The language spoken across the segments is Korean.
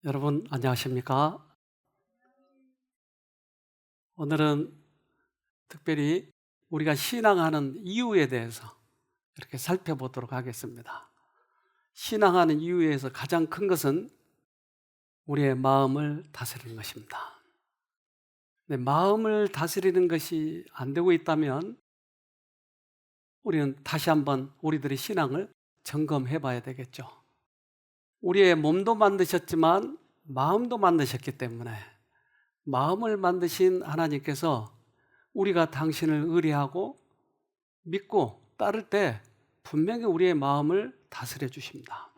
여러분 안녕하십니까? 오늘은 특별히 우리가 신앙하는 이유에 대해서 이렇게 살펴보도록 하겠습니다. 신앙하는 이유에서 가장 큰 것은 우리의 마음을 다스리는 것입니다. 근데 마음을 다스리는 것이 안 되고 있다면 우리는 다시 한번 우리들의 신앙을 점검해 봐야 되겠죠. 우리의 몸도 만드셨지만 마음도 만드셨기 때문에 마음을 만드신 하나님께서 우리가 당신을 의뢰하고 믿고 따를 때 분명히 우리의 마음을 다스려 주십니다.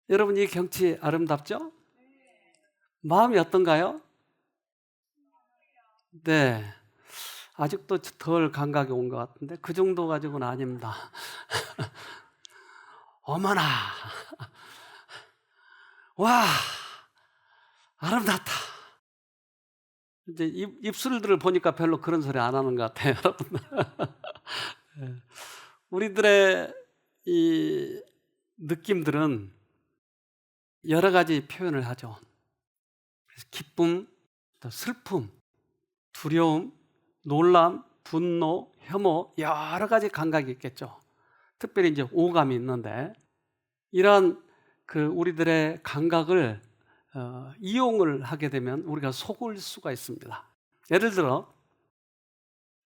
여러분, 이 경치 아름답죠? 마음이 어떤가요? 네. 아직도 덜 감각이 온 것 같은데 그 정도 가지고는 아닙니다. 어머나! 와! 아름답다! 이제 입술들을 보니까 별로 그런 소리 안 하는 것 같아요, 여러분. 예. 우리들의 이 느낌들은 여러 가지 표현을 하죠. 그래서 기쁨, 또 슬픔, 두려움, 놀람, 분노, 혐오, 여러 가지 감각이 있겠죠. 특별히 이제 오감이 있는데 이러한 우리들의 감각을 이용을 하게 되면 우리가 속을 수가 있습니다. 예를 들어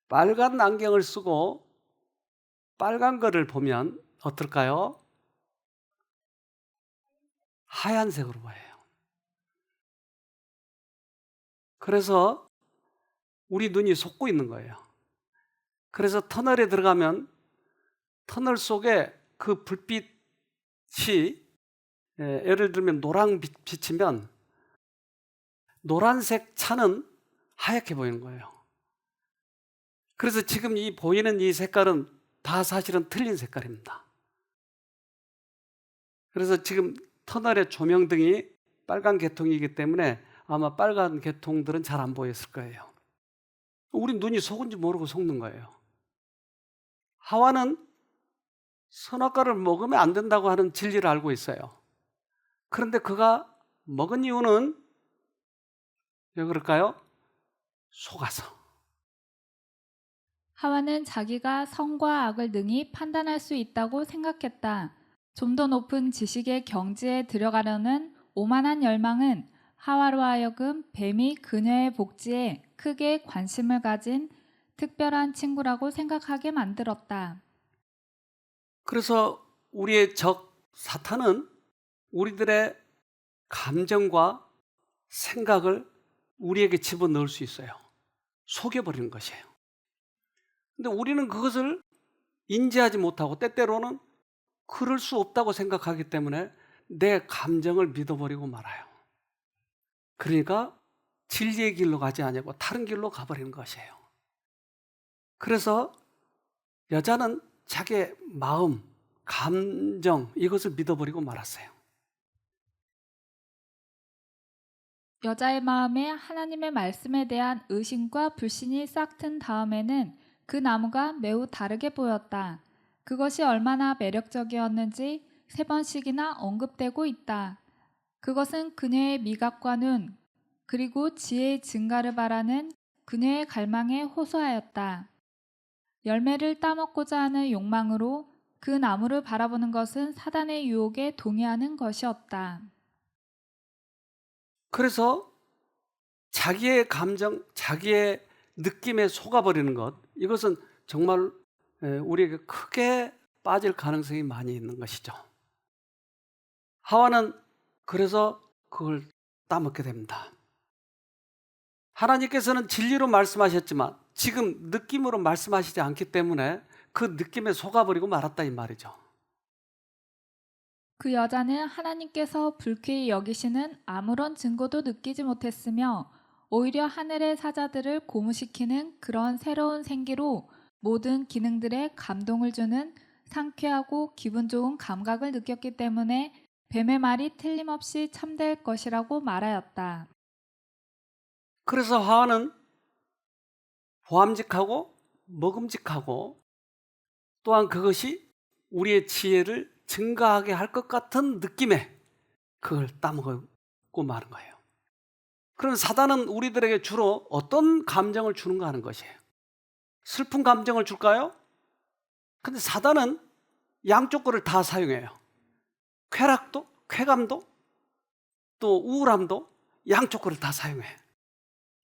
빨간 안경을 쓰고 빨간 거를 보면 어떨까요? 하얀색으로 보여요. 그래서 우리 눈이 속고 있는 거예요. 그래서 터널에 들어가면 터널 속에 그 불빛이 예를 들면 노랑 빛이면 노란색 차는 하얗게 보이는 거예요. 그래서 지금 이 보이는 이 색깔은 다 사실은 틀린 색깔입니다. 그래서 지금 터널의 조명등이 빨간 계통이기 때문에 아마 빨간 계통들은 잘 안 보였을 거예요. 우리 눈이 속은지 모르고 속는 거예요. 하와는 선악과를 먹으면 안 된다고 하는 진리를 알고 있어요. 그런데 그가 먹은 이유는 왜 그럴까요? 속아서. 하와는 자기가 선과 악을 능히 판단할 수 있다고 생각했다. 좀 더 높은 지식의 경지에 들어가려는 오만한 열망은 하와로 하여금 뱀이 그녀의 복지에 크게 관심을 가진 특별한 친구라고 생각하게 만들었다. 그래서 우리의 적 사탄은 우리들의 감정과 생각을 우리에게 집어넣을 수 있어요. 속여버리는 것이에요. 근데 우리는 그것을 인지하지 못하고 때때로는 그럴 수 없다고 생각하기 때문에 내 감정을 믿어버리고 말아요. 그러니까 진리의 길로 가지 아니고 다른 길로 가버리는 것이에요. 그래서 여자는 자기의 마음, 감정 이것을 믿어버리고 말았어요. 여자의 마음에 하나님의 말씀에 대한 의심과 불신이 싹튼 다음에는 그 나무가 매우 다르게 보였다. 그것이 얼마나 매력적이었는지 3번씩이나 언급되고 있다. 그것은 그녀의 미각과 눈, 그리고 지혜의 증가를 바라는 그녀의 갈망에 호소하였다. 열매를 따먹고자 하는 욕망으로 그 나무를 바라보는 것은 사단의 유혹에 동의하는 것이었다. 그래서 자기의 감정, 자기의 느낌에 속아버리는 것, 이것은 정말 우리에게 크게 빠질 가능성이 많이 있는 것이죠. 하와는 그래서 그걸 따먹게 됩니다. 하나님께서는 진리로 말씀하셨지만 지금 느낌으로 말씀하시지 않기 때문에 그 느낌에 속아버리고 말았다 이 말이죠. 그 여자는 하나님께서 불쾌히 여기시는 아무런 증거도 느끼지 못했으며 오히려 하늘의 사자들을 고무시키는 그런 새로운 생기로 모든 기능들에 감동을 주는 상쾌하고 기분 좋은 감각을 느꼈기 때문에 뱀의 말이 틀림없이 참될 것이라고 말하였다. 그래서 하와는 보암직하고 먹음직하고 또한 그것이 우리의 지혜를 증가하게 할 것 같은 느낌에 그걸 따먹어 없고 마는 거예요. 그럼 사단은 우리들에게 주로 어떤 감정을 주는가 하는 것이에요. 슬픈 감정을 줄까요? 근데 사단은 양쪽 거를 다 사용해요. 쾌락도, 쾌감도, 또 우울함도 양쪽 거를 다 사용해요.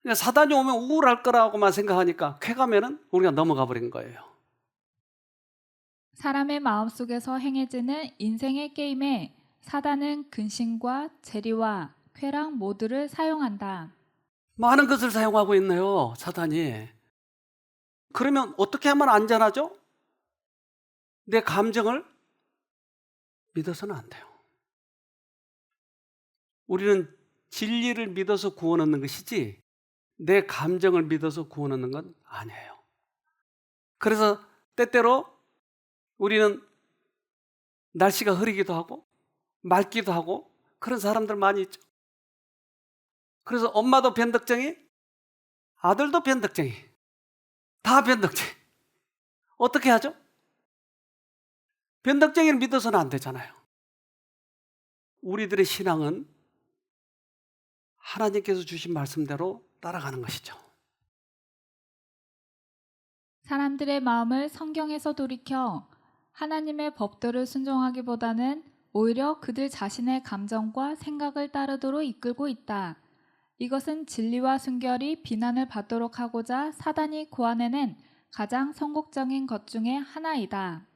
그러니까 사단이 오면 우울할 거라고만 생각하니까 쾌감에는 우리가 넘어가 버린 거예요. 사람의 마음속에서 행해지는 인생의 게임에 사단은 근심과 재리와 쾌락 모두를 사용한다. 많은 것을 사용하고 있네요, 사단이. 그러면 어떻게 하면 안전하죠? 내 감정을 믿어서는 안 돼요. 우리는 진리를 믿어서 구원 얻는 것이지 내 감정을 믿어서 구원 얻는 건 아니에요. 그래서 때때로 우리는 날씨가 흐리기도 하고 맑기도 하고 그런 사람들 많이 있죠. 그래서 엄마도 변덕쟁이, 아들도 변덕쟁이, 다 변덕쟁이. 어떻게 하죠? 변덕쟁이를 믿어서는 안 되잖아요. 우리들의 신앙은 하나님께서 주신 말씀대로 따라가는 것이죠. 사람들의 마음을 성경에서 돌이켜 하나님의 법도를 순종하기보다는 오히려 그들 자신의 감정과 생각을 따르도록 이끌고 있다. 이것은 진리와 순결이 비난을 받도록 하고자 사단이 고안해낸 가장 성공적인 것 중에 하나이다.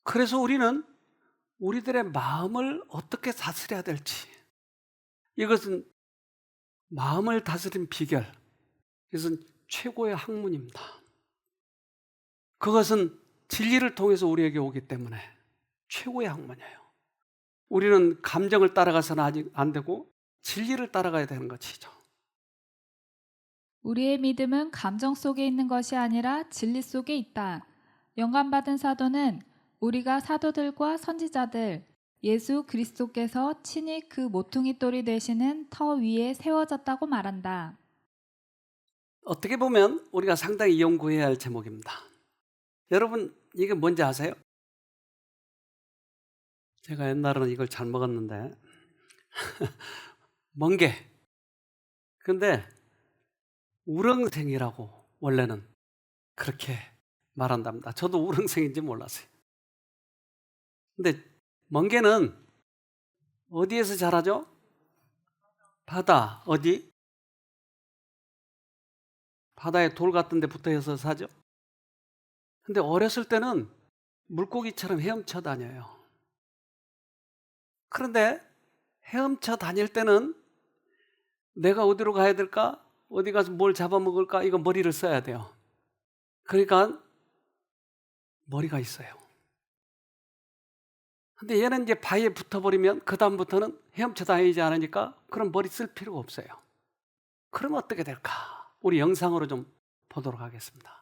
그래서 우리는 우리들의 마음을 어떻게 다스려야 될지, 이것은 마음을 다스린 비결, 이것은 최고의 학문입니다. 그것은 진리를 통해서 우리에게 오기 때문에 최고의 학문이에요. 우리는 감정을 따라가서는 아직 안 되고 진리를 따라가야 되는 것이죠. 우리의 믿음은 감정 속에 있는 것이 아니라 진리 속에 있다. 영감받은 사도는 우리가 사도들과 선지자들, 예수 그리스도께서 친히 그 모퉁이 돌이 되시는 터 위에 세워졌다고 말한다. 어떻게 보면 우리가 상당히 연구해야 할 제목입니다. 여러분, 이게 뭔지 아세요? 제가 옛날에는 이걸 잘 먹었는데 멍게. 근데 우렁생이라고 원래는 그렇게 말한답니다. 저도 우렁생인지 몰랐어요. 근데 멍게는 어디에서 자라죠? 바다. 어디? 바다에 돌 같은 데 붙어서 사죠. 근데 어렸을 때는 물고기처럼 헤엄쳐 다녀요. 그런데 헤엄쳐 다닐 때는 내가 어디로 가야 될까? 어디 가서 뭘 잡아먹을까? 이거 머리를 써야 돼요. 그러니까 머리가 있어요. 근데 얘는 이제 바위에 붙어버리면 그 다음부터는 헤엄쳐 다니지 않으니까 그럼 머리 쓸 필요가 없어요. 그럼 어떻게 될까? 우리 영상으로 좀 보도록 하겠습니다.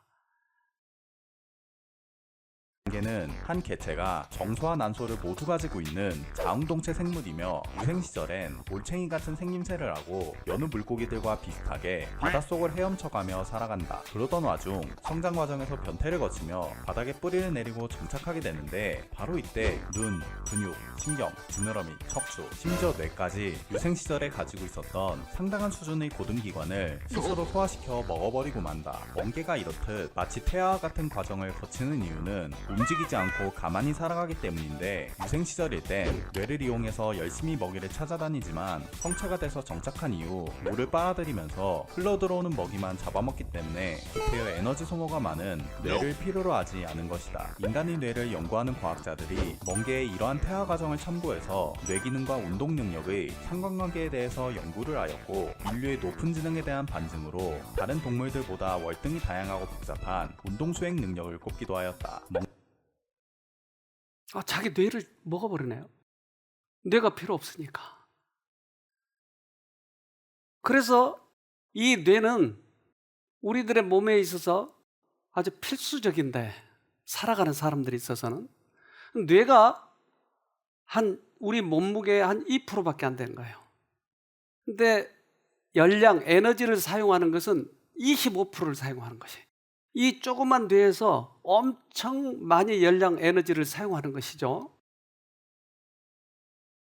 멍게는 한 개체가 정소와 난소를 모두 가지고 있는 자웅동체 생물이며 유생 시절엔 올챙이 같은 생김새를 하고 여느 물고기들과 비슷하게 바닷속을 헤엄쳐가며 살아간다. 그러던 와중 성장 과정에서 변태를 거치며 바닥에 뿌리를 내리고 정착하게 되는데 바로 이때 눈, 근육, 신경, 지느러미, 척추, 심지어 뇌까지 유생 시절에 가지고 있었던 상당한 수준의 고등기관을 스스로 소화시켜 먹어버리고 만다. 멍게가 이렇듯 마치 태아와 같은 과정을 거치는 이유는 움직이지 않고 가만히 살아가기 때문인데 유생 시절일 땐 뇌를 이용해서 열심히 먹이를 찾아다니지만 성체가 돼서 정착한 이후 물을 빨아들이면서 흘러들어오는 먹이만 잡아먹기 때문에 구태여 에너지 소모가 많은 뇌를 필요로 하지 않은 것이다. 인간의 뇌를 연구하는 과학자들이 멍게의 이러한 태아 과정을 참고해서 뇌 기능과 운동 능력의 상관관계에 대해서 연구를 하였고 인류의 높은 지능에 대한 반증으로 다른 동물들보다 월등히 다양하고 복잡한 운동 수행 능력을 꼽기도 하였다. 자기 뇌를 먹어버리네요. 뇌가 필요 없으니까. 그래서 이 뇌는 우리들의 몸에 있어서 아주 필수적인데, 살아가는 사람들이 있어서는 뇌가 우리 몸무게의 한 2%밖에 안 되는 거예요. 근데 열량, 에너지를 사용하는 것은 25%를 사용하는 것이에요. 이 조그만 뇌에서 엄청 많이 열량, 에너지를 사용하는 것이죠.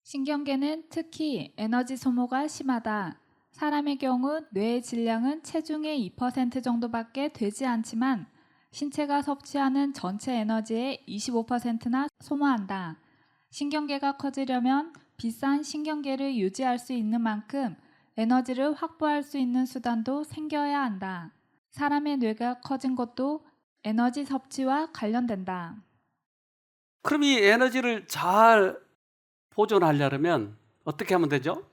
신경계는 특히 에너지 소모가 심하다. 사람의 경우 뇌의 질량은 체중의 2% 정도밖에 되지 않지만 신체가 섭취하는 전체 에너지의 25%나 소모한다. 신경계가 커지려면 비싼 신경계를 유지할 수 있는 만큼 에너지를 확보할 수 있는 수단도 생겨야 한다. 사람의 뇌가 커진 것도 에너지 섭취와 관련된다. 그럼 이 에너지를 잘 보존하려면 어떻게 하면 되죠?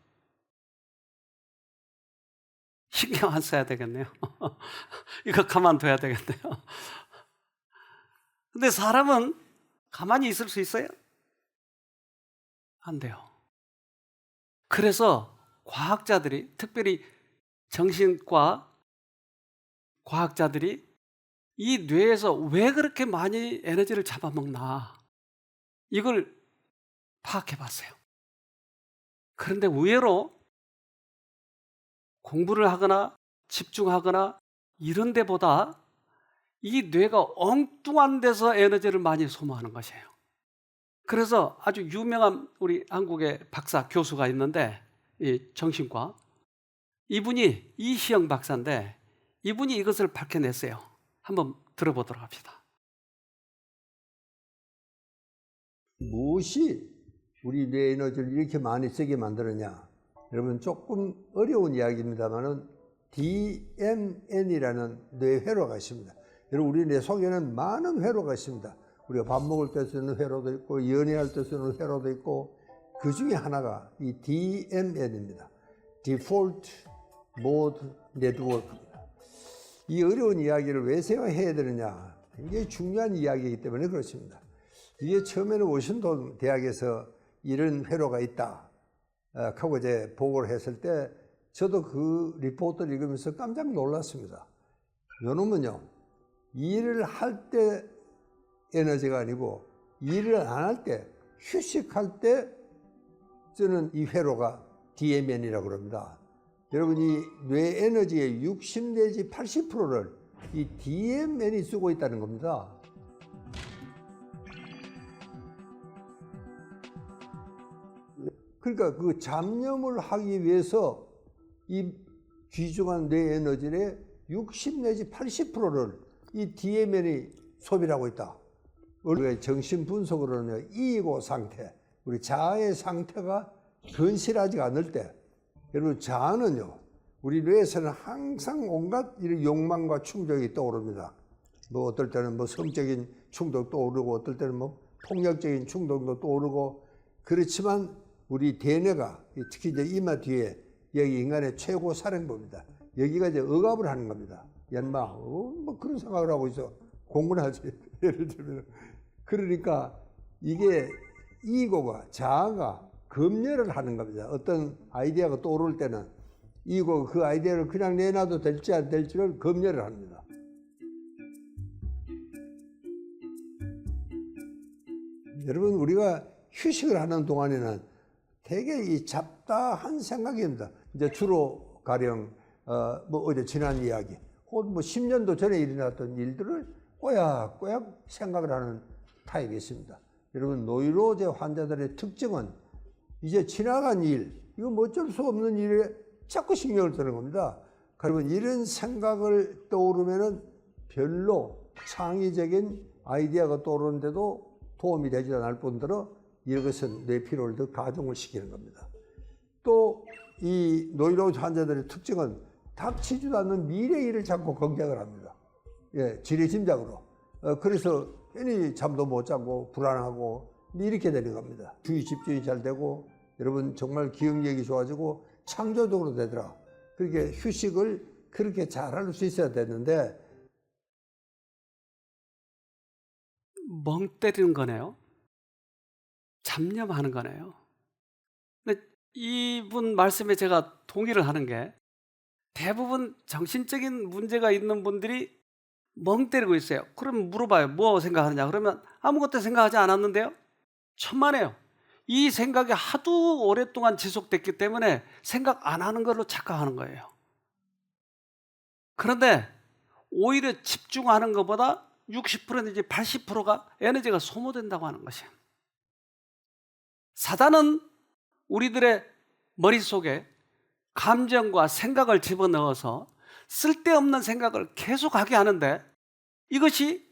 신경 안 써야 되겠네요. 이거 가만둬야 되겠네요. 근데 사람은 가만히 있을 수 있어요? 안 돼요. 그래서 과학자들이, 특별히 정신과 과학자들이 이 뇌에서 왜 그렇게 많이 에너지를 잡아먹나, 이걸 파악해 봤어요. 그런데 의외로 공부를 하거나 집중하거나 이런 데보다 이 뇌가 엉뚱한 데서 에너지를 많이 소모하는 것이에요. 그래서 아주 유명한 우리 한국의 박사 교수가 있는데, 이 정신과, 이분이 이시영 박사인데 이분이 이것을 밝혀냈어요. 한번 들어보도록 합시다. 무엇이 우리 뇌 에너지를 이렇게 많이 쓰게 만들었냐? 여러분, 조금 어려운 이야기입니다만은 DMN이라는 뇌 회로가 있습니다. 여러분, 우리 뇌 속에는 많은 회로가 있습니다. 우리가 밥 먹을 때 쓰는 회로도 있고 연애할 때 쓰는 회로도 있고, 그 중에 하나가 이 DMN입니다. Default Mode Network입니다. 이 어려운 이야기를 왜 생각해야 되느냐? 굉장히 중요한 이야기이기 때문에 그렇습니다. 이게 처음에는 워싱턴 대학에서 이런 회로가 있다 하고 이제 보고를 했을 때 저도 그 리포트를 읽으면서 깜짝 놀랐습니다. 요놈은요, 일을 할 때 에너지가 아니고 일을 안 할 때, 휴식할 때 쓰는 이 회로가 DMN이라고 합니다. 여러분, 이 뇌 에너지의 60 내지 80%를 이 DMN이 쓰고 있다는 겁니다. 그러니까 그 잡념을 하기 위해서 이 귀중한 뇌 에너지의 60 내지 80%를 이 DMN이 소비를 하고 있다. 우리가 정신 분석으로는 이고 상태, 우리 자아의 상태가 건실하지가 않을 때, 여러분, 자아는요, 우리 뇌에서는 항상 온갖 이런 욕망과 충동이 떠오릅니다. 뭐 어떨 때는 뭐 성적인 충동 떠오르고, 어떨 때는 뭐 폭력적인 충동도 떠오르고, 그렇지만 우리 대뇌가, 특히 이제 이마 뒤에, 여기 인간의 최고 사령부입니다. 여기가 이제 억압을 하는 겁니다. 연마, 뭐 그런 생각을 하고 있어. 공부를 하지. 예를 들면. 그러니까 이게 이고가, 자아가 검열을 하는 겁니다. 어떤 아이디어가 떠오를 때는 이고 그 아이디어를 그냥 내놔도 될지 안 될지를 검열을 합니다. 여러분, 우리가 휴식을 하는 동안에는 되게 이 잡다한 생각입니다. 이제 주로 가령 뭐 어제 지난 이야기, 혹은 뭐 10년도 전에 일어났던 일들을 꼬약꼬약 생각을 하는 타입이 있습니다. 여러분, 노이로제 환자들의 특징은 이제 지나간 일, 이거 뭐 어쩔 수 없는 일에 자꾸 신경을 쓰는 겁니다. 그러면 이런 생각을 떠오르면은 별로 창의적인 아이디어가 떠오르는데도 도움이 되지 않을 뿐더러 이것은 뇌 피로를 더 가중을 시키는 겁니다. 또 이 노이로제 환자들의 특징은 닥치지도 않는 미래 일을 자꾸 걱정을 합니다. 예, 지레짐작으로. 그래서 괜히 잠도 못 자고 불안하고 이렇게 되는 겁니다. 주의 집중이 잘 되고, 여러분, 정말 기억력이 좋아지고 창조적으로 되더라. 그렇게 휴식을 그렇게 잘할 수 있어야 되는데, 멍 때리는 거네요. 잡념하는 거네요. 근데 이분 말씀에 제가 동의를 하는 게, 대부분 정신적인 문제가 있는 분들이 멍 때리고 있어요. 그럼 물어봐요. 뭐 생각하느냐? 그러면 아무것도 생각하지 않았는데요? 천만에요. 이 생각이 하도 오랫동안 지속됐기 때문에 생각 안 하는 걸로 착각하는 거예요. 그런데 오히려 집중하는 것보다 60% 내지 80%가 에너지가 소모된다고 하는 것이에요. 사단은 우리들의 머릿속에 감정과 생각을 집어넣어서 쓸데없는 생각을 계속하게 하는데, 이것이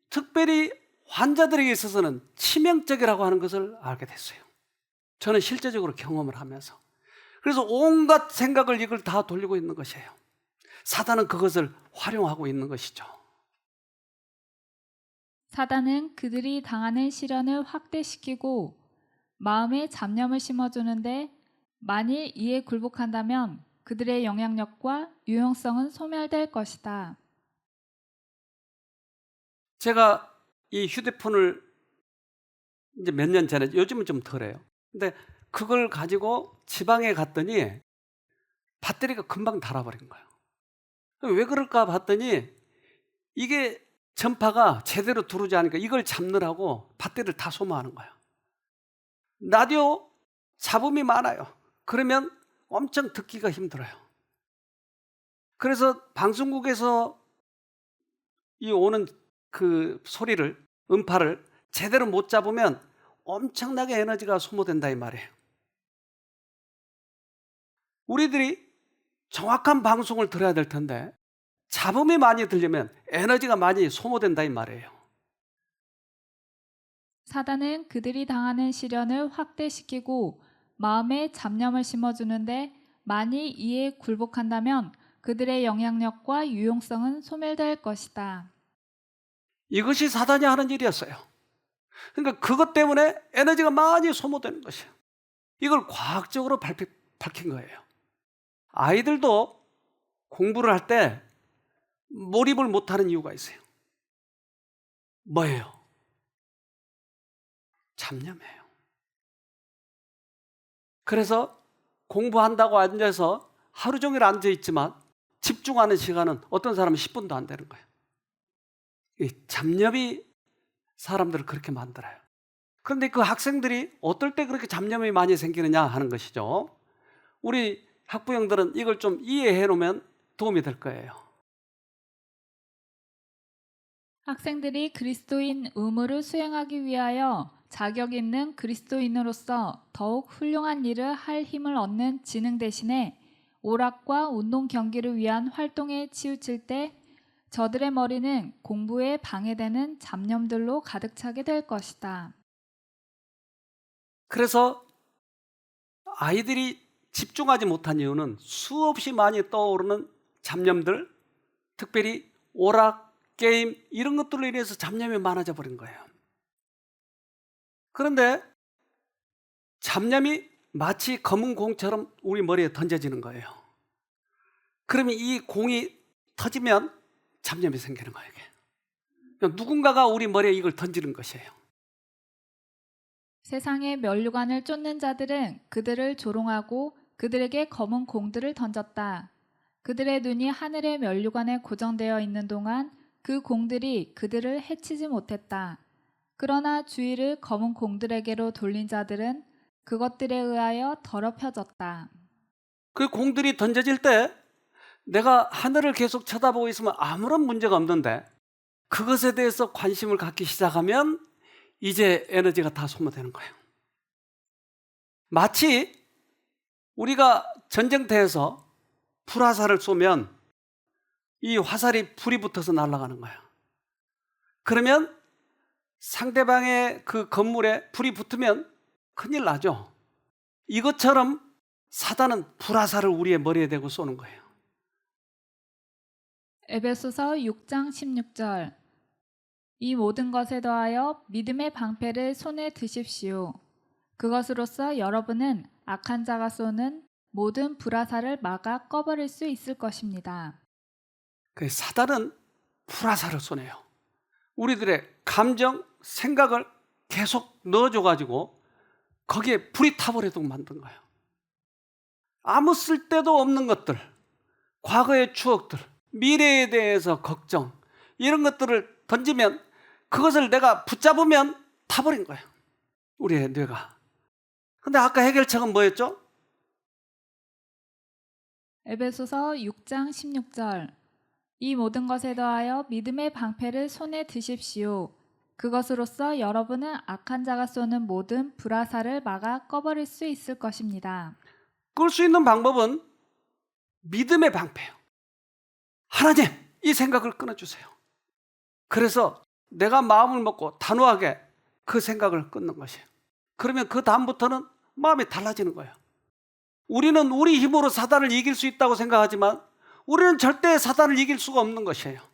특별히 환자들에게 있어서는 치명적이라고 하는 것을 알게 됐어요. 저는 실제적으로 경험을 하면서. 그래서 온갖 생각을 이걸 다 돌리고 있는 것이에요. 사단은 그것을 활용하고 있는 것이죠. 사단은 그들이 당하는 시련을 확대시키고 마음에 잡념을 심어주는데, 만일 이에 굴복한다면 그들의 영향력과 유용성은 소멸될 것이다. 제가 이 휴대폰을 이제 몇 년 전에, 요즘은 좀 덜해요. 근데 그걸 가지고 지방에 갔더니 배터리가 금방 닳아버린 거예요. 왜 그럴까 봤더니 이게 전파가 제대로 들어오지 않으니까 이걸 잡느라고 배터리를 다 소모하는 거예요. 라디오 잡음이 많아요. 그러면 엄청 듣기가 힘들어요. 그래서 방송국에서 이 오는 그 소리를, 음파를 제대로 못 잡으면 엄청나게 에너지가 소모된다 이 말이에요. 우리들이 정확한 방송을 들어야 될 텐데 잡음이 많이 들리면 에너지가 많이 소모된다 이 말이에요. 사단은 그들이 당하는 시련을 확대시키고 마음에 잡념을 심어주는데, 만일 이에 굴복한다면 그들의 영향력과 유용성은 소멸될 것이다. 이것이 사단이 하는 일이었어요. 그러니까 그것 때문에 에너지가 많이 소모되는 것이에요. 이걸 과학적으로 밝힌 거예요. 아이들도 공부를 할 때 몰입을 못하는 이유가 있어요. 뭐예요? 잡념이에요. 그래서 공부한다고 앉아서 하루 종일 앉아 있지만 집중하는 시간은 어떤 사람은 10분도 안 되는 거예요. 이 잡념이 사람들을 그렇게 만들어요. 그런데 그 학생들이 어떨 때 그렇게 잡념이 많이 생기느냐 하는 것이죠. 우리 학부형들은 이걸 좀 이해해 놓으면 도움이 될 거예요. 학생들이 그리스도인 의무를 수행하기 위하여 자격 있는 그리스도인으로서 더욱 훌륭한 일을 할 힘을 얻는 지능 대신에 오락과 운동 경기를 위한 활동에 치우칠 때 저들의 머리는 공부에 방해되는 잡념들로 가득 차게 될 것이다. 그래서 아이들이 집중하지 못한 이유는 수없이 많이 떠오르는 잡념들, 특별히 오락, 게임 이런 것들로 인해서 잡념이 많아져 버린 거예요. 그런데 잡념이 마치 검은 공처럼 우리 머리에 던져지는 거예요. 그러면 이 공이 터지면 잡념이 생기는 거예요. 이게. 누군가가 우리 머리에 이걸 던지는 것이에요. 세상의 면류관을 쫓는 자들은 그들을 조롱하고 그들에게 검은 공들을 던졌다. 그들의 눈이 하늘의 면류관에 고정되어 있는 동안 그 공들이 그들을 해치지 못했다. 그러나 주의를 검은 공들에게로 돌린 자들은 그것들에 의하여 더럽혀졌다. 그 공들이 던져질 때 내가 하늘을 계속 쳐다보고 있으면 아무런 문제가 없는데 그것에 대해서 관심을 갖기 시작하면 이제 에너지가 다 소모되는 거예요. 마치 우리가 전쟁터에서 불화살을 쏘면 이 화살이 불이 붙어서 날아가는 거예요. 그러면 상대방의 그 건물에 불이 붙으면 큰일 나죠. 이것처럼 사단은 불화살을 우리의 머리에 대고 쏘는 거예요. 에베소서 6장 16절. 이 모든 것에 더하여 믿음의 방패를 손에 드십시오. 그것으로써 여러분은 악한 자가 쏘는 모든 불화살을 막아 꺼버릴 수 있을 것입니다. 그 사단은 불화살을 쏘네요. 우리들의 감정, 생각을 계속 넣어줘가지고 거기에 불이 타버리도록 만든 거예요. 아무 쓸데도 없는 것들, 과거의 추억들, 미래에 대해서 걱정, 이런 것들을 던지면 그것을 내가 붙잡으면 타버린 거예요. 우리의 뇌가. 근데 아까 해결책은 뭐였죠? 에베소서 6장 16절. 이 모든 것에 더하여 믿음의 방패를 손에 드십시오. 그것으로써 여러분은 악한 자가 쏘는 모든 불화살을 막아 꺼버릴 수 있을 것입니다. 끌 수 있는 방법은 믿음의 방패예요. 하나님, 이 생각을 끊어주세요. 그래서 내가 마음을 먹고 단호하게 그 생각을 끊는 것이에요. 그러면 그 다음부터는 마음이 달라지는 거예요. 우리는 우리 힘으로 사단을 이길 수 있다고 생각하지만 우리는 절대 사단을 이길 수가 없는 것이에요.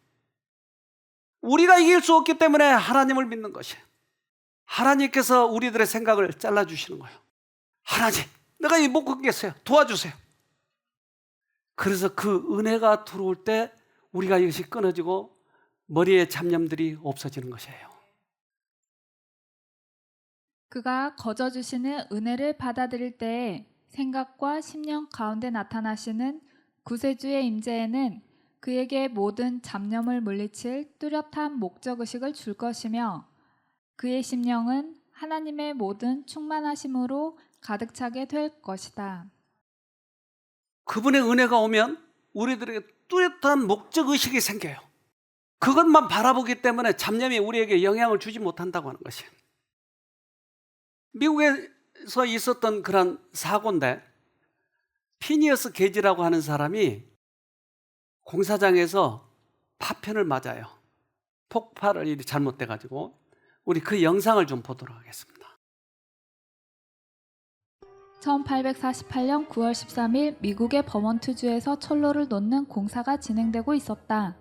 우리가 이길 수 없기 때문에 하나님을 믿는 것이에요. 하나님께서 우리들의 생각을 잘라주시는 거예요. 하나님, 내가 이 못 끊겠어요. 도와주세요. 그래서 그 은혜가 들어올 때 우리가 이것이 끊어지고 머리에 잡념들이 없어지는 것이에요. 그가 거저 주시는 은혜를 받아들일 때에 생각과 심령 가운데 나타나시는 구세주의 임재에는 그에게 모든 잡념을 물리칠 뚜렷한 목적의식을 줄 것이며 그의 심령은 하나님의 모든 충만하심으로 가득 차게 될 것이다. 그분의 은혜가 오면 우리들에게 뚜렷한 목적의식이 생겨요. 그것만 바라보기 때문에 잡념이 우리에게 영향을 주지 못한다고 하는 것이에요. 미국에서 있었던 그런 사고인데 피니어스 게이지라고 하는 사람이 공사장에서 파편을 맞아요. 폭발이 잘못돼가지고 우리 그 영상을 좀 보도록 하겠습니다. 1848년 9월 13일 미국의 버몬트주에서 철로를 놓는 공사가 진행되고 있었다.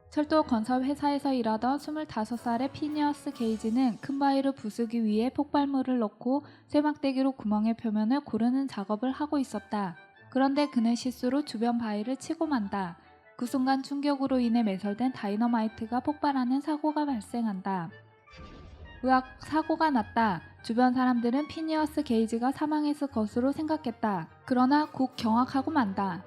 철도 건설 회사에서 일하던 25살의 피니어스 게이지는 큰 바위를 부수기 위해 폭발물을 넣고 쇠막대기로 구멍의 표면을 고르는 작업을 하고 있었다. 그런데 그는 실수로 주변 바위를 치고 만다. 그 순간 충격으로 인해 매설된 다이너마이트가 폭발하는 사고가 발생한다. 으악, 사고가 났다. 주변 사람들은 피니어스 게이지가 사망했을 것으로 생각했다. 그러나 곧 경악하고 만다.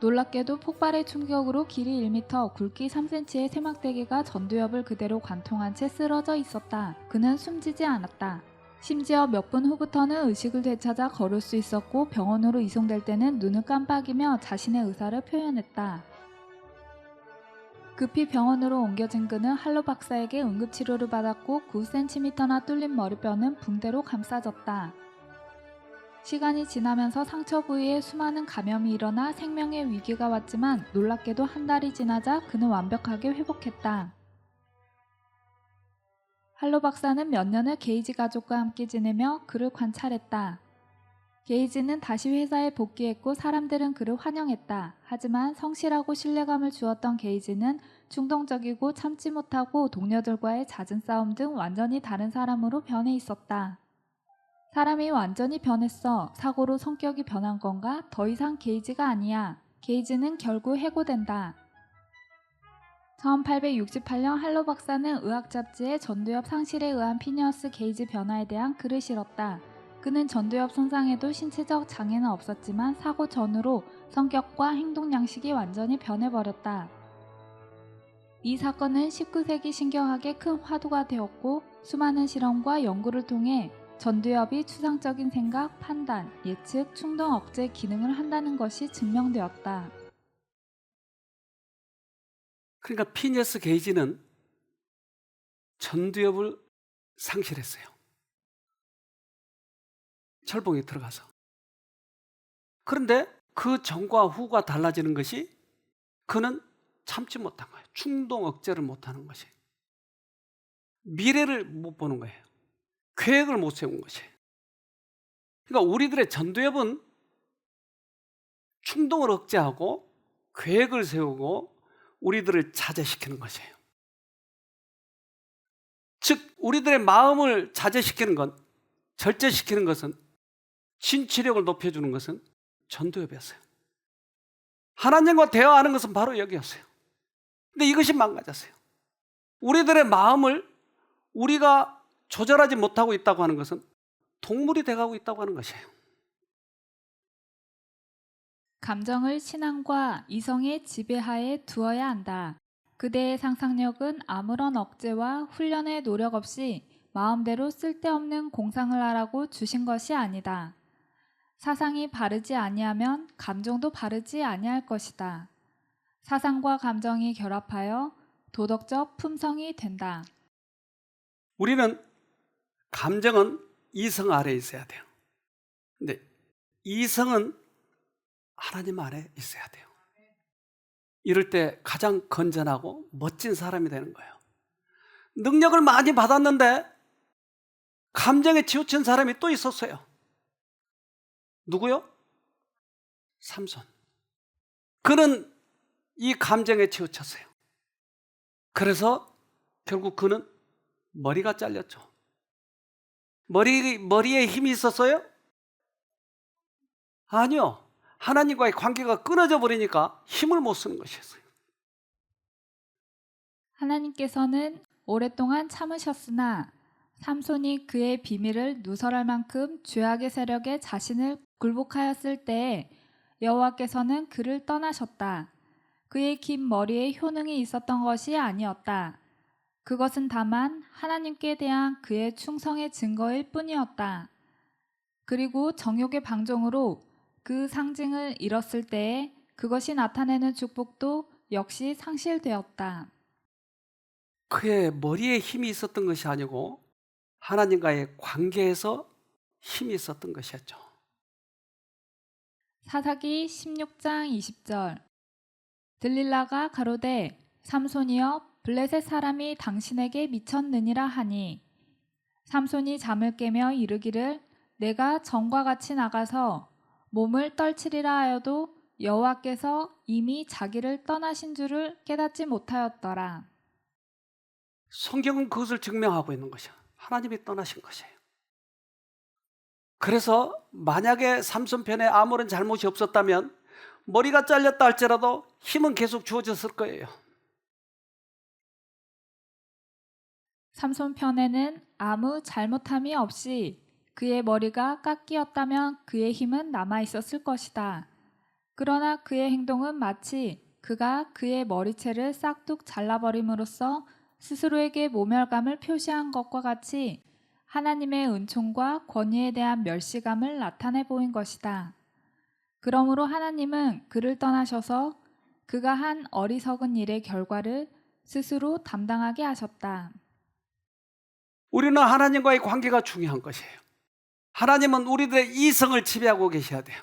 놀랍게도 폭발의 충격으로 길이 1m, 굵기 3cm의 쇠막대기가 전두엽을 그대로 관통한 채 쓰러져 있었다. 그는 숨지지 않았다. 심지어 몇 분 후부터는 의식을 되찾아 걸을 수 있었고 병원으로 이송될 때는 눈을 깜빡이며 자신의 의사를 표현했다. 급히 병원으로 옮겨진 그는 할로 박사에게 응급치료를 받았고 9cm나 뚫린 머리뼈는 붕대로 감싸졌다. 시간이 지나면서 상처 부위에 수많은 감염이 일어나 생명의 위기가 왔지만 놀랍게도 한 달이 지나자 그는 완벽하게 회복했다. 할로 박사는 몇 년을 게이지 가족과 함께 지내며 그를 관찰했다. 게이지는 다시 회사에 복귀했고 사람들은 그를 환영했다. 하지만 성실하고 신뢰감을 주었던 게이지는 충동적이고 참지 못하고 동료들과의 잦은 싸움 등 완전히 다른 사람으로 변해 있었다. 사람이 완전히 변했어. 사고로 성격이 변한 건가? 더 이상 게이지가 아니야. 게이지는 결국 해고된다. 1868년 할로 박사는 의학 잡지에 전두엽 상실에 의한 피니어스 게이지 변화에 대한 글을 실었다. 그는 전두엽 손상에도 신체적 장애는 없었지만 사고 전후로 성격과 행동 양식이 완전히 변해버렸다. 이 사건은 19세기 신경학의 큰 화두가 되었고 수많은 실험과 연구를 통해 전두엽이 추상적인 생각, 판단, 예측, 충동 억제 기능을 한다는 것이 증명되었다. 그러니까 피니어스 게이지는 전두엽을 상실했어요. 철봉에 들어가서. 그런데 그 전과 후가 달라지는 것이 그는 참지 못한 거예요. 충동 억제를 못하는 것이. 미래를 못 보는 거예요. 계획을 못 세운 것이에요. 그러니까 우리들의 전두엽은 충동을 억제하고 계획을 세우고 우리들을 자제시키는 것이에요. 즉 우리들의 마음을 자제시키는 것, 절제시키는 것은 진취력을 높여주는 것은 전두엽이었어요. 하나님과 대화하는 것은 바로 여기였어요. 근데 이것이 망가졌어요. 우리들의 마음을 우리가 조절하지 못하고 있다고 하는 것은 동물이 돼가고 있다고 하는 것이에요. 감정을 신앙과 이성의 지배하에 두어야 한다. 그대의 상상력은 아무런 억제와 훈련의 노력 없이 마음대로 쓸데없는 공상을 하라고 주신 것이 아니다. 사상이 바르지 아니하면 감정도 바르지 아니할 것이다. 사상과 감정이 결합하여 도덕적 품성이 된다. 우리는 감정은 이성 아래에 있어야 돼요. 근데 이성은 하나님 안에 있어야 돼요. 이럴 때 가장 건전하고 멋진 사람이 되는 거예요. 능력을 많이 받았는데 감정에 치우친 사람이 또 있었어요. 누구요? 삼손. 그는 이 감정에 치우쳤어요. 그래서 결국 그는 머리가 잘렸죠. 머리에 힘이 있었어요? 아니요. 하나님과의 관계가 끊어져 버리니까 힘을 못 쓰는 것이었어요. 하나님께서는 오랫동안 참으셨으나 삼손이 그의 비밀을 누설할 만큼 죄악의 세력에 자신을 굴복하였을 때에 여호와께서는 그를 떠나셨다. 그의 긴 머리에 효능이 있었던 것이 아니었다. 그것은 다만 하나님께 대한 그의 충성의 증거일 뿐이었다. 그리고 정욕의 방종으로 그 상징을 잃었을 때에 그것이 나타내는 축복도 역시 상실되었다. 그의 머리에 힘이 있었던 것이 아니고 하나님과의 관계에서 힘이 있었던 것이었죠. 사사기 16장 20절. 들릴라가 가로되 삼손이여 블레셋 사람이 당신에게 미쳤느니라 하니 삼손이 잠을 깨며 이르기를 내가 전과 같이 나가서 몸을 떨치리라 하여도 여호와께서 이미 자기를 떠나신 줄을 깨닫지 못하였더라. 성경은 그것을 증명하고 있는 것이야. 하나님이 떠나신 것이에요. 그래서 만약에 삼손 편에 아무런 잘못이 없었다면 머리가 잘렸다 할지라도 힘은 계속 주어졌을 거예요. 삼손 편에는 아무 잘못함이 없이 그의 머리가 깎이었다면 그의 힘은 남아 있었을 것이다. 그러나 그의 행동은 마치 그가 그의 머리채를 싹둑 잘라버림으로써 스스로에게 모멸감을 표시한 것과 같이 하나님의 은총과 권위에 대한 멸시감을 나타내 보인 것이다. 그러므로 하나님은 그를 떠나셔서 그가 한 어리석은 일의 결과를 스스로 담당하게 하셨다. 우리는 하나님과의 관계가 중요한 것이에요. 하나님은 우리들의 이성을 지배하고 계셔야 돼요.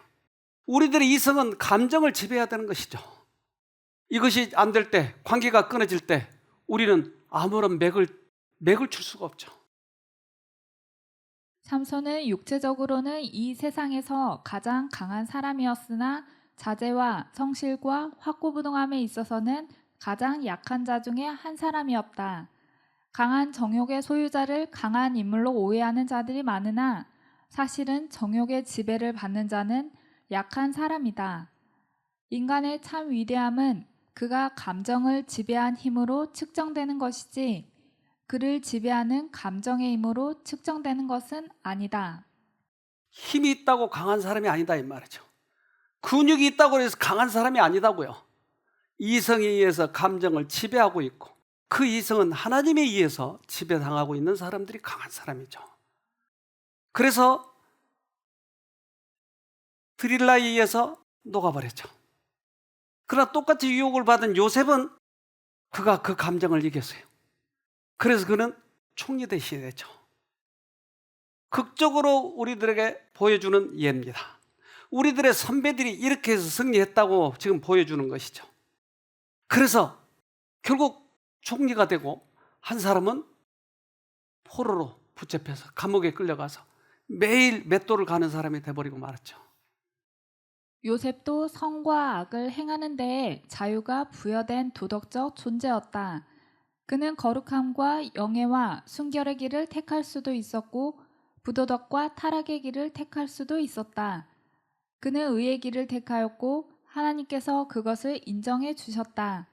우리들의 이성은 감정을 지배해야 되는 것이죠. 이것이 안 될 때, 관계가 끊어질 때 우리는 아무런 맥을 출 수가 없죠. 삼손은 육체적으로는 이 세상에서 가장 강한 사람이었으나 자제와 성실과 확고부동함에 있어서는 가장 약한 자 중에 한 사람이었다. 강한 정욕의 소유자를 강한 인물로 오해하는 자들이 많으나 사실은 정욕의 지배를 받는 자는 약한 사람이다. 인간의 참 위대함은 그가 감정을 지배한 힘으로 측정되는 것이지 그를 지배하는 감정의 힘으로 측정되는 것은 아니다. 힘이 있다고 강한 사람이 아니다 이 말이죠. 근육이 있다고 해서 강한 사람이 아니다고요. 이성에 의해서 감정을 지배하고 있고 그 이성은 하나님에 의해서 지배당하고 있는 사람들이 강한 사람이죠. 그래서 드릴라에 의해서 녹아버렸죠. 그러나 똑같이 유혹을 받은 요셉은 그가 그 감정을 이겼어요. 그래서 그는 총리 대신이 됐죠. 극적으로 우리들에게 보여주는 예입니다. 우리들의 선배들이 이렇게 해서 승리했다고 지금 보여주는 것이죠. 그래서 결국 총리가 되고 한 사람은 포로로 붙잡혀서 감옥에 끌려가서 매일 맷돌을 가는 사람이 돼버리고 말았죠. 요셉도 성과 악을 행하는 데에 자유가 부여된 도덕적 존재였다. 그는 거룩함과 영예와 순결의 길을 택할 수도 있었고 부도덕과 타락의 길을 택할 수도 있었다. 그는 의의 길을 택하였고 하나님께서 그것을 인정해 주셨다.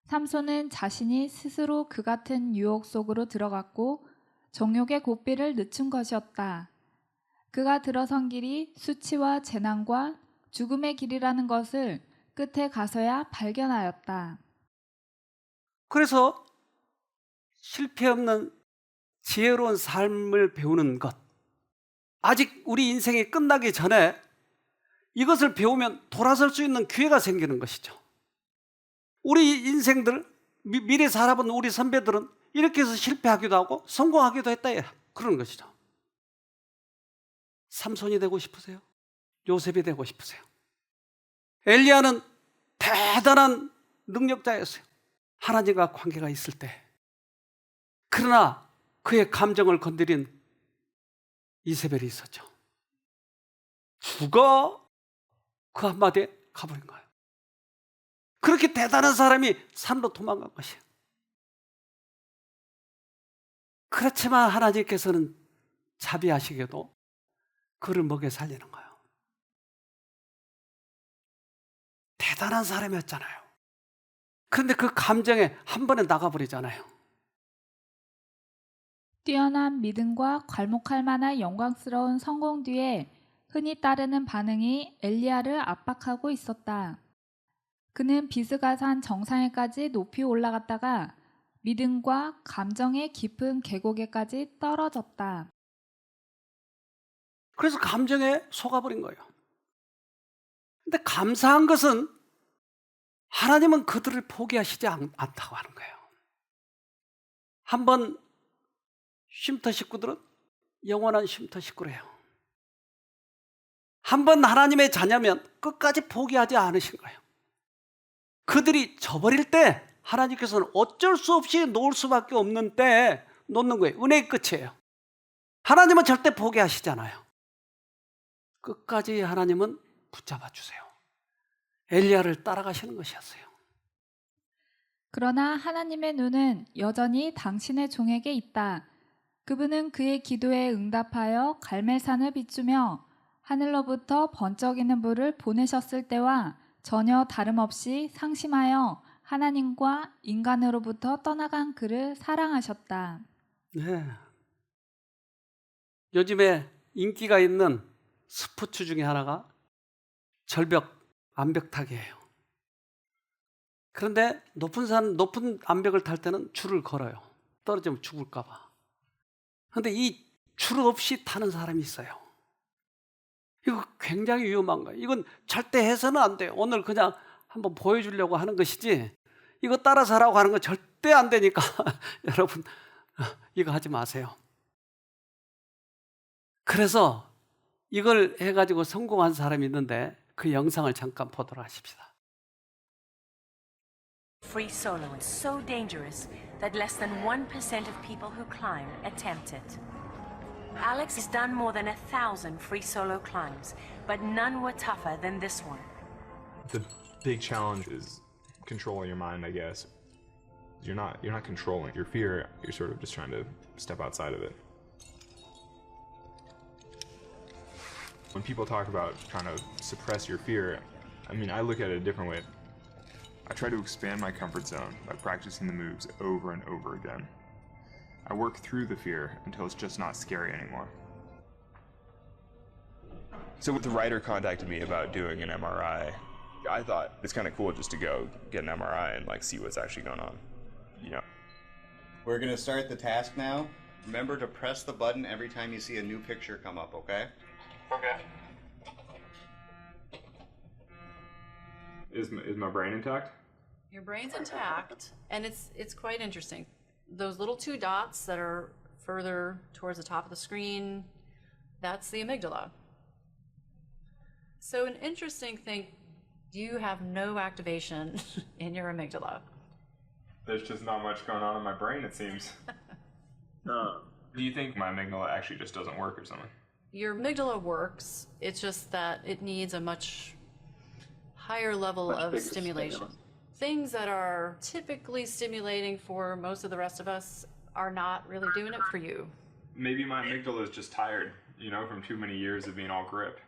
삼손은 자신이 스스로 그 같은 유혹 속으로 들어갔고 정욕의 고삐를 늦춘 것이었다. 그가 들어선 길이 수치와 재난과 죽음의 길이라는 것을 끝에 가서야 발견하였다. 그래서 실패 없는 지혜로운 삶을 배우는 것, 아직 우리 인생이 끝나기 전에 이것을 배우면 돌아설 수 있는 기회가 생기는 것이죠. 우리 인생들 미리 살아본 우리 선배들은 이렇게 해서 실패하기도 하고 성공하기도 했다 그러는 것이죠. 삼손이 되고 싶으세요? 요셉이 되고 싶으세요? 엘리야는 대단한 능력자였어요. 하나님과 관계가 있을 때. 그러나 그의 감정을 건드린 이세벨이 있었죠. 죽어! 그 한마디에 가버린 거예요. 그렇게 대단한 사람이 산으로 도망간 것이에요. 그렇지만 하나님께서는 자비하시게도 그를 먹여 살리는 거예요. 대단한 사람이었잖아요. 그런데 그 감정에 한 번에 나가버리잖아요. 뛰어난 믿음과 괄목할 만한 영광스러운 성공 뒤에 흔히 따르는 반응이 엘리야를 압박하고 있었다. 그는 비스가산 정상에까지 높이 올라갔다가 믿음과 감정의 깊은 계곡에까지 떨어졌다. 그래서 감정에 속아버린 거예요. 근데 감사한 것은 하나님은 그들을 포기하시지 않다고 하는 거예요. 한번 쉼터 식구들은 영원한 쉼터 식구래요. 한번 하나님의 자녀면 끝까지 포기하지 않으신 거예요. 그들이 져버릴 때 하나님께서는 어쩔 수 없이 놓을 수밖에 없는 때에 놓는 거예요. 은혜의 끝이에요. 하나님은 절대 포기하시잖아요. 끝까지 하나님은 붙잡아 주세요. 엘리야를 따라가시는 것이었어요. 그러나 하나님의 눈은 여전히 당신의 종에게 있다. 그분은 그의 기도에 응답하여 갈멜산을 비추며 하늘로부터 번쩍이는 불을 보내셨을 때와 전혀 다름없이 상심하여 하나님과 인간으로부터 떠나간 그를 사랑하셨다. 네. 요즘에 인기가 있는 스포츠 중에 하나가 절벽 암벽타기예요. 그런데 높은 암벽을 탈 때는 줄을 걸어요. 떨어지면 죽을까 봐. 그런데 이 줄 없이 타는 사람이 있어요. 이거 굉장히 위험한 거예요. 이건 절대 해서는 안 돼요. 오늘 그냥 한번 보여주려고 하는 것이지 이거 따라서 하라고 하는 건 절대 안 되니까 여러분 이거 하지 마세요. 그래서 이걸 해가지고 성공한 사람이 있는데 그 영상을 잠깐 보도록 하십시다. Free solo is so dangerous that less than 1% of people who climb attempt it. Alex has done more than 1,000 free solo climbs, but none were tougher than this one. The big challenge is controlling your mind, I guess. You're not controlling your fear, you're sort of just trying to step outside of it. When people talk about trying to suppress your fear, I mean, I look at it a different way. I try to expand my comfort zone by practicing the moves over and over again. I work through the fear until it's just not scary anymore. So the writer contacted me about doing an MRI. I thought it's kind of cool just to go get an MRI and like see what's actually going on. You know. We're gonna start the task now. Remember to press the button every time you see a new picture come up, okay? Okay. Is my brain intact? Your brain's intact, and it's quite interesting. Those little two dots that are further towards the top of the screen, that's the amygdala. So an interesting thing, you have no activation in your amygdala. There's just not much going on in my brain, it seems. Do you think my amygdala actually just doesn't work or something? Your amygdala works, it's just that it needs a much higher level of stimulation. Things that are typically stimulating for most of the rest of us are not really doing it for you. Maybe my amygdala is just tired, you know, from too many years of being all gripped.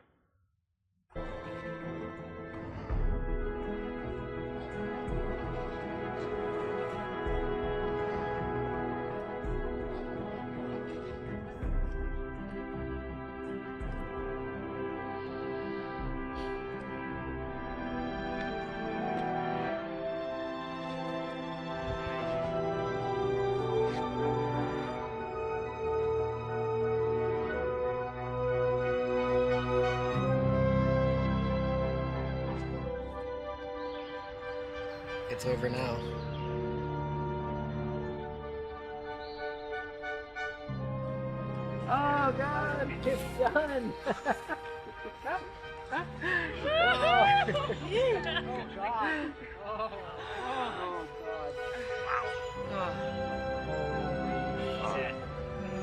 It's over now.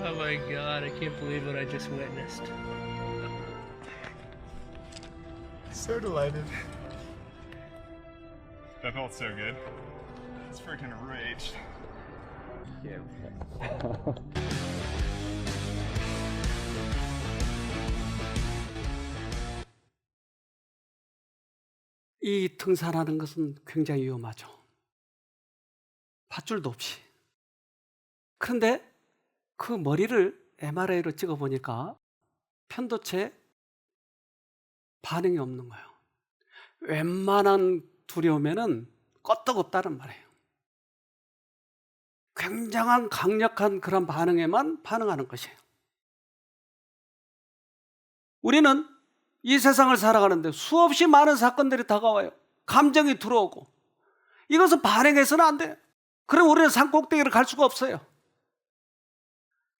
Oh my God, I can't believe what I just witnessed. So delighted. That felt so good. It's freaking raged. 이 등산하는 것은 굉장히 위험하죠. 밧줄도 없이. 그런데 그 머리를 MRI로 찍어보니까 편도체 반응이 없는 거예요. 웬만한 두려움에는 껐떡없다는 말이에요. 굉장한 강력한 그런 반응에만 반응하는 것이에요. 우리는 이 세상을 살아가는데 수없이 많은 사건들이 다가와요. 감정이 들어오고. 이것은 반응해서는 안 돼요. 그럼 우리는 산 꼭대기를 갈 수가 없어요.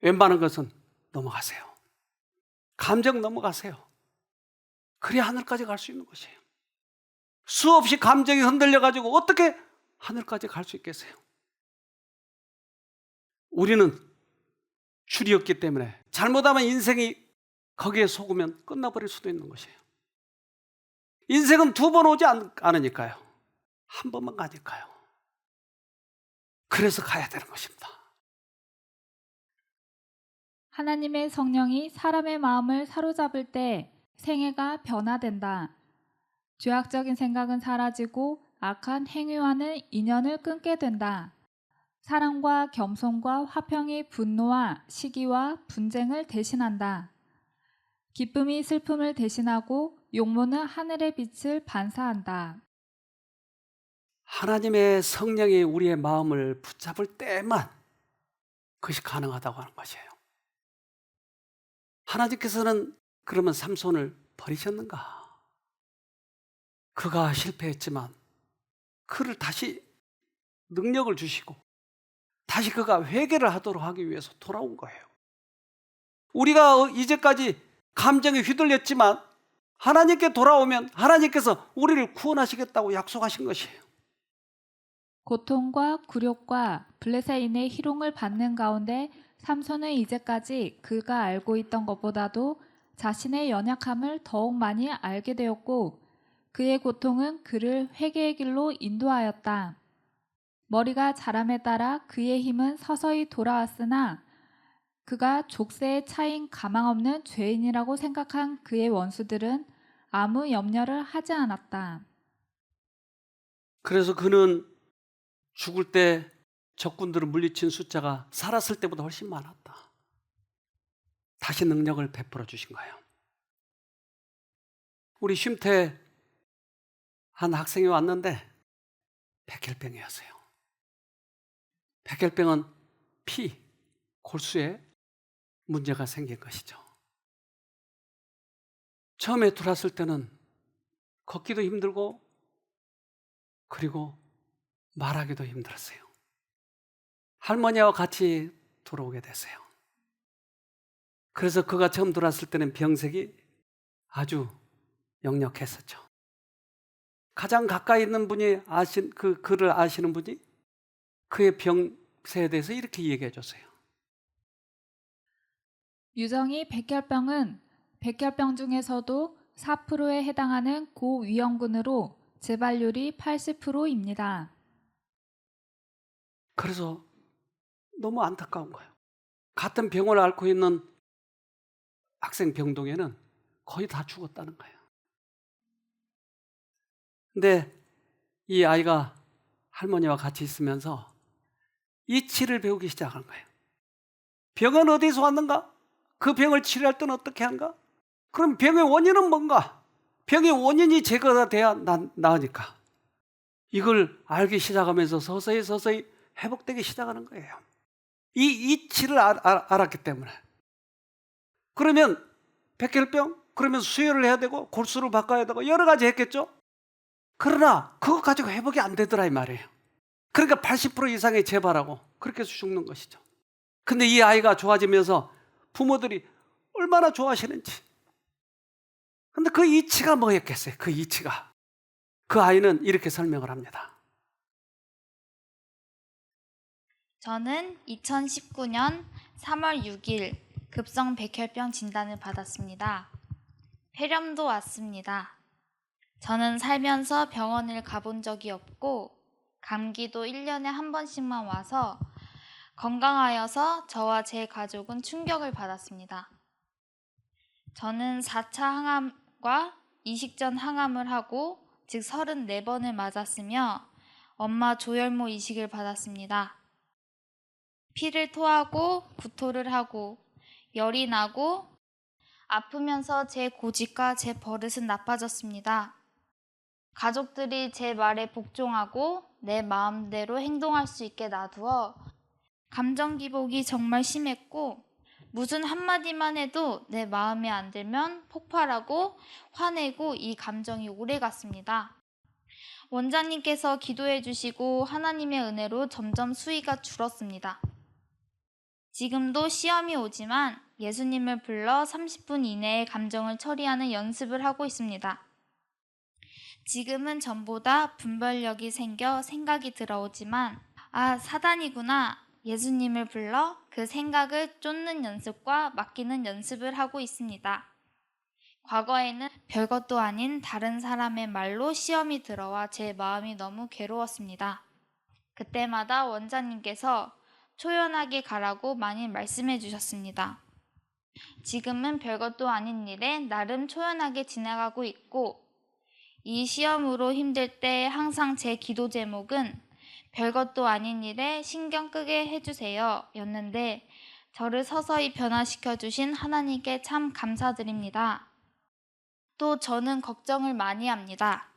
웬만한 것은 넘어가세요. 감정 넘어가세요. 그래야 하늘까지 갈 수 있는 것이에요. 수없이 감정이 흔들려가지고 어떻게 하늘까지 갈 수 있겠어요? 우리는 줄이었기 때문에 잘못하면 인생이 거기에 속으면 끝나버릴 수도 있는 것이에요. 인생은 두 번 오지 않으니까요. 한 번만 가니까요. 그래서 가야 되는 것입니다. 하나님의 성령이 사람의 마음을 사로잡을 때 생애가 변화된다. 죄악적인 생각은 사라지고 악한 행위와는 인연을 끊게 된다. 사랑과 겸손과 화평이 분노와 시기와 분쟁을 대신한다. 기쁨이 슬픔을 대신하고 용모는 하늘의 빛을 반사한다. 하나님의 성령이 우리의 마음을 붙잡을 때만 그것이 가능하다고 하는 것이에요. 하나님께서는 그러면 삼손을 버리셨는가? 그가 실패했지만 그를 다시 능력을 주시고 다시 그가 회개를 하도록 하기 위해서 돌아온 거예요. 우리가 이제까지 감정에 휘둘렸지만 하나님께 돌아오면 하나님께서 우리를 구원하시겠다고 약속하신 것이에요. 고통과 굴욕과 블레셋인의 희롱을 받는 가운데 삼손은 이제까지 그가 알고 있던 것보다도 자신의 연약함을 더욱 많이 알게 되었고 그의 고통은 그를 회개의 길로 인도하였다. 머리가 자람에 따라 그의 힘은 서서히 돌아왔으나 그가 족쇄에 차인 가망 없는 죄인이라고 생각한 그의 원수들은 아무 염려를 하지 않았다. 그래서 그는 죽을 때 적군들을 물리친 숫자가 살았을 때보다 훨씬 많았다. 다시 능력을 베풀어 주신 거예요. 우리 쉼터에 한 학생이 왔는데 백혈병이었어요. 백혈병은 피, 골수에 문제가 생긴 것이죠. 처음에 들어왔을 때는 걷기도 힘들고 그리고 말하기도 힘들었어요. 할머니와 같이 돌아오게 됐어요. 그래서 그가 처음 들어왔을 때는 병색이 아주 역력했었죠. 가장 가까이 있는 분이 그를 아시는 분이 그의 병세에 대해서 이렇게 얘기해 줬어요. 유정이 백혈병은 백혈병 중에서도 4%에 해당하는 고위험군으로 재발률이 80%입니다. 그래서 너무 안타까운 거예요. 같은 병을 앓고 있는 학생 병동에는 거의 다 죽었다는 거예요. 근데 이 아이가 할머니와 같이 있으면서 이치를 배우기 시작한 거예요. 병은 어디서 왔는가? 그 병을 치료할 때는 어떻게 한가? 그럼 병의 원인은 뭔가? 병의 원인이 제거가 돼야 나으니까. 이걸 알기 시작하면서 서서히 회복되기 시작하는 거예요. 이 이치를 알았기 때문에. 그러면 백혈병? 그러면 수혈을 해야 되고 골수를 바꿔야 되고 여러 가지 했겠죠? 그러나 그거 가지고 회복이 안 되더라 이 말이에요. 그러니까 80% 이상의 재발하고 그렇게 해서 죽는 것이죠. 근데 이 아이가 좋아지면서 부모들이 얼마나 좋아하시는지. 근데 그 이치가 뭐였겠어요? 그 이치가. 그 아이는 이렇게 설명을 합니다. 저는 2019년 3월 6일 급성 백혈병 진단을 받았습니다. 폐렴도 왔습니다. 저는 살면서 병원을 가본 적이 없고 감기도 1년에 한 번씩만 와서 건강하여서 저와 제 가족은 충격을 받았습니다. 저는 4차 항암과 이식전 항암을 하고 즉 34번을 맞았으며 엄마 조혈모 이식을 받았습니다. 피를 토하고 구토를 하고 열이 나고 아프면서 제 고집과 제 버릇은 나빠졌습니다. 가족들이 제 말에 복종하고 내 마음대로 행동할 수 있게 놔두어 감정 기복이 정말 심했고 무슨 한마디만 해도 내 마음에 안 들면 폭발하고 화내고 이 감정이 오래 갔습니다. 원장님께서 기도해 주시고 하나님의 은혜로 점점 수위가 줄었습니다. 지금도 시험이 오지만 예수님을 불러 30분 이내에 감정을 처리하는 연습을 하고 있습니다. 지금은 전보다 분별력이 생겨 생각이 들어오지만 사단이구나. 예수님을 불러 그 생각을 쫓는 연습과 맡기는 연습을 하고 있습니다. 과거에는 별것도 아닌 다른 사람의 말로 시험이 들어와 제 마음이 너무 괴로웠습니다. 그때마다 원장님께서 초연하게 가라고 많이 말씀해 주셨습니다. 지금은 별것도 아닌 일에 나름 초연하게 지나가고 있고 이 시험으로 힘들 때 항상 제 기도 제목은 별것도 아닌 일에 신경 끄게 해주세요 였는데 저를 서서히 변화시켜 주신 하나님께 참 감사드립니다. 또 저는 걱정을 많이 합니다.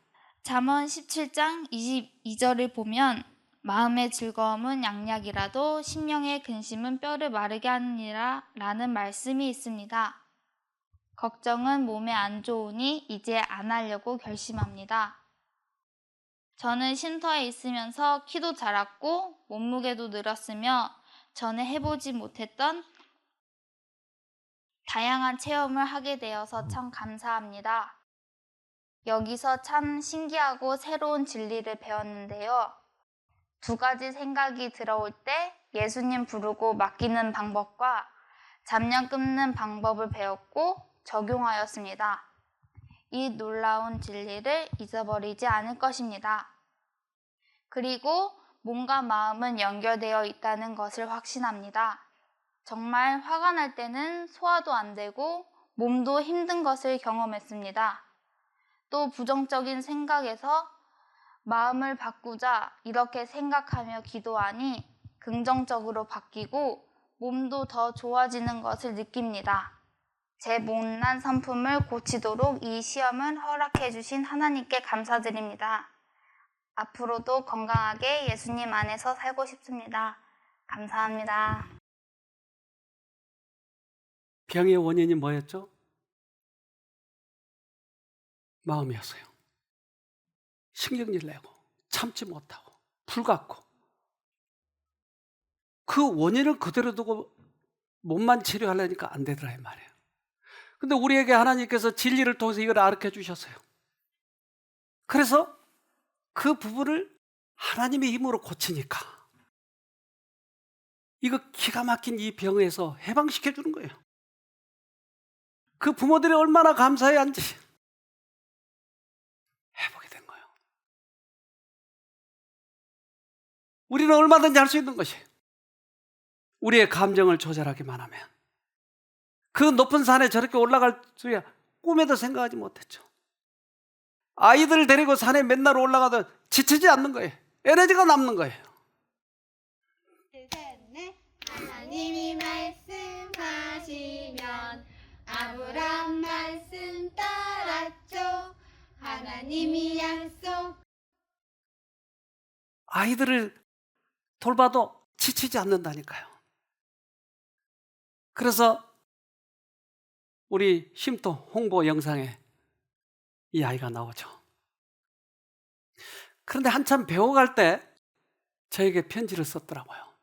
잠언 17장 22절을 보면 마음의 즐거움은 양약이라도 심령의 근심은 뼈를 마르게 하느니라 라는 말씀이 있습니다. 걱정은 몸에 안 좋으니 이제 안 하려고 결심합니다. 저는 쉼터에 있으면서 키도 자랐고 몸무게도 늘었으며 전에 해보지 못했던 다양한 체험을 하게 되어서 참 감사합니다. 여기서 참 신기하고 새로운 진리를 배웠는데요. 2가지 생각이 들어올 때 예수님 부르고 맡기는 방법과 잡념 끊는 방법을 배웠고 적용하였습니다. 이 놀라운 진리를 잊어버리지 않을 것입니다. 그리고 몸과 마음은 연결되어 있다는 것을 확신합니다. 정말 화가 날 때는 소화도 안 되고 몸도 힘든 것을 경험했습니다. 또 부정적인 생각에서 마음을 바꾸자 이렇게 생각하며 기도하니 긍정적으로 바뀌고 몸도 더 좋아지는 것을 느낍니다. 제 못난 성품을 고치도록 이 시험을 허락해 주신 하나님께 감사드립니다. 앞으로도 건강하게 예수님 안에서 살고 싶습니다. 감사합니다. 병의 원인이 뭐였죠? 마음이었어요. 신경질 내고 참지 못하고 불같고 그 원인을 그대로 두고 몸만 치료하려니까 안 되더라 이 말이에요. 근데 우리에게 하나님께서 진리를 통해서 이걸 가르쳐 주셨어요. 그래서 그 부분을 하나님의 힘으로 고치니까 이거 기가 막힌 이 병에서 해방시켜 주는 거예요. 그 부모들이 얼마나 감사해야 한지 해보게 된 거예요. 우리는 얼마든지 할 수 있는 것이 우리의 감정을 조절하기만 하면 그 높은 산에 저렇게 올라갈 줄이야 꿈에도 생각하지 못했죠. 아이들을 데리고 산에 맨날 올라가도 지치지 않는 거예요. 에너지가 남는 거예요. 하나님이 말씀하시면 아브람 말씀 따랐죠. 하나님이 약속. 아이들을 돌봐도 지치지 않는다니까요. 그래서 우리 쉼터 홍보 영상에 이 아이가 나오죠. 그런데 한참 배워갈 때 저에게 편지를 썼더라고요.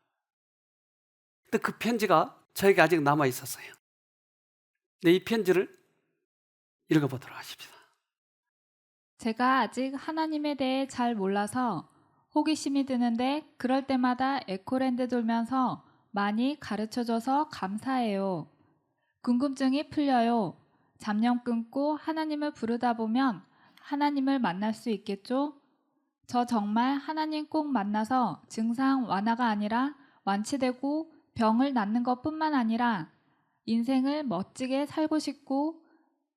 근데 그 편지가 저에게 아직 남아 있었어요. 네, 이 편지를 읽어보도록 하십시다. 제가 아직 하나님에 대해 잘 몰라서 호기심이 드는데 그럴 때마다 에코랜드 돌면서 많이 가르쳐줘서 감사해요. 궁금증이 풀려요. 잡념 끊고 하나님을 부르다 보면 하나님을 만날 수 있겠죠? 저 정말 하나님 꼭 만나서 증상 완화가 아니라 완치되고 병을 낫는 것뿐만 아니라 인생을 멋지게 살고 싶고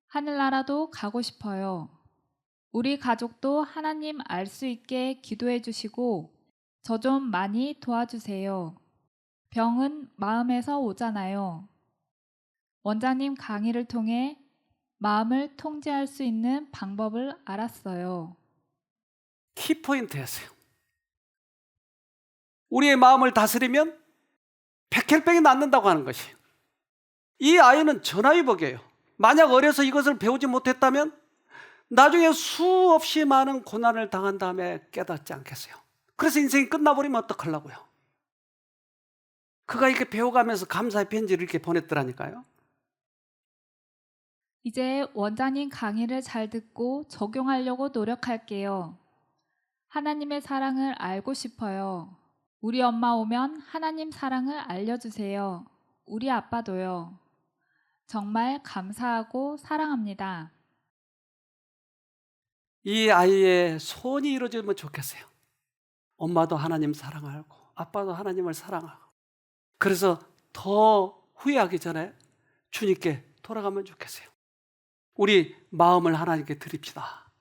하늘나라도 가고 싶어요. 우리 가족도 하나님 알 수 있게 기도해 주시고 저 좀 많이 도와주세요. 병은 마음에서 오잖아요. 원장님 강의를 통해 마음을 통제할 수 있는 방법을 알았어요. 키포인트였어요. 우리의 마음을 다스리면 백혈병이 낫는다고 하는 것이에요. 이 아이는 전화위복이에요. 만약 어려서 이것을 배우지 못했다면 나중에 수없이 많은 고난을 당한 다음에 깨닫지 않겠어요. 그래서 인생이 끝나버리면 어떡하려고요? 그가 이렇게 배워가면서 감사의 편지를 이렇게 보냈더라니까요. 이제 원장님 강의를 잘 듣고 적용하려고 노력할게요. 하나님의 사랑을 알고 싶어요. 우리 엄마 오면 하나님 사랑을 알려주세요. 우리 아빠도요. 정말 감사하고 사랑합니다. 이 아이의 소원이 이루어지면 좋겠어요. 엄마도 하나님 사랑하고 아빠도 하나님을 사랑하고, 그래서 더 후회하기 전에 주님께 돌아가면 좋겠어요. 우리 마음을 하나님께 드립시다.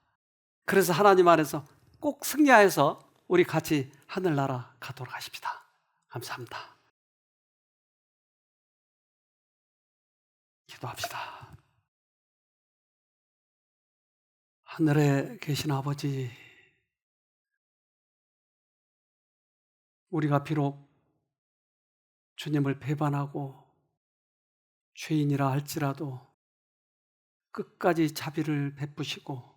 그래서 하나님 안에서 꼭 승리하여서 우리 같이 하늘나라 가도록 하십시다. 감사합니다. 기도합시다. 하늘에 계신 아버지, 우리가 비록 주님을 배반하고 죄인이라 할지라도 끝까지 자비를 베푸시고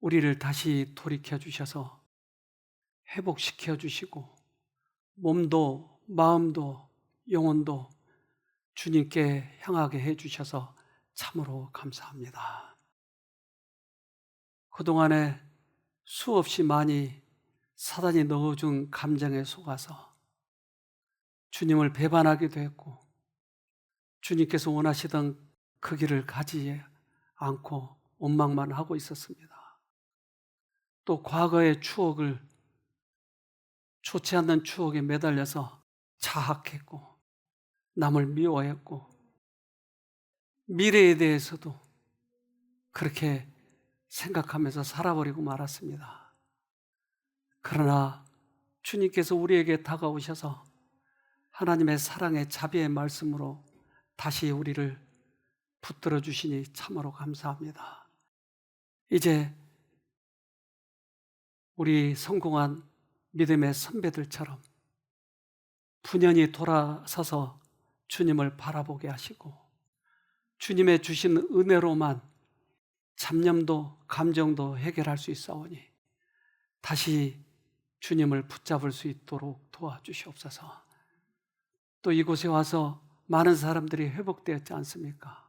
우리를 다시 돌이켜 주셔서 회복시켜 주시고 몸도 마음도 영혼도 주님께 향하게 해 주셔서 참으로 감사합니다. 그동안에 수없이 많이 사단이 넣어준 감정에 속아서 주님을 배반하기도 했고 주님께서 원하시던 그 길을 가지 않고 원망만 하고 있었습니다. 또 과거의 추억을, 좋지 않는 추억에 매달려서 자학했고 남을 미워했고 미래에 대해서도 그렇게 생각하면서 살아버리고 말았습니다. 그러나 주님께서 우리에게 다가오셔서 하나님의 사랑의 자비의 말씀으로 다시 우리를 붙들어 주시니 참으로 감사합니다. 이제 우리 성공한 믿음의 선배들처럼 분연히 돌아서서 주님을 바라보게 하시고 주님의 주신 은혜로만 잡념도 감정도 해결할 수 있사오니 다시 주님을 붙잡을 수 있도록 도와주시옵소서. 또 이곳에 와서 많은 사람들이 회복되었지 않습니까?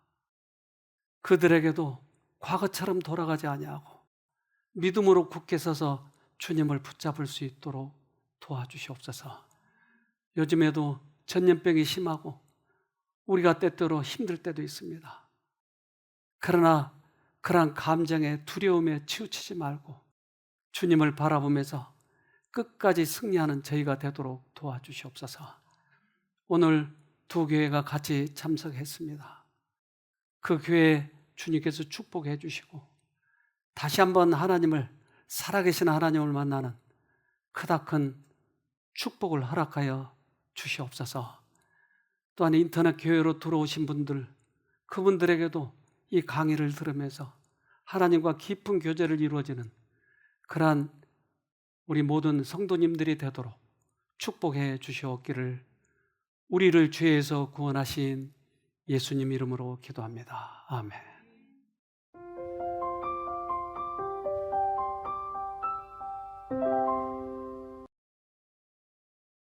그들에게도 과거처럼 돌아가지 아니하고 믿음으로 굳게 서서 주님을 붙잡을 수 있도록 도와주시옵소서. 요즘에도 전염병이 심하고 우리가 때때로 힘들 때도 있습니다. 그러나 그러한 감정에 두려움에 치우치지 말고 주님을 바라보면서 끝까지 승리하는 저희가 되도록 도와주시옵소서. 오늘 두 교회가 같이 참석했습니다. 그 교회 주님께서 축복해 주시고 다시 한번 하나님을, 살아계신 하나님을 만나는 크다큰 축복을 허락하여 주시옵소서. 또한 인터넷 교회로 들어오신 분들, 그분들에게도 이 강의를 들으면서 하나님과 깊은 교제를 이루어지는 그러한 우리 모든 성도님들이 되도록 축복해 주시옵기를 우리를 죄에서 구원하신 예수님 이름으로 기도합니다. 아멘.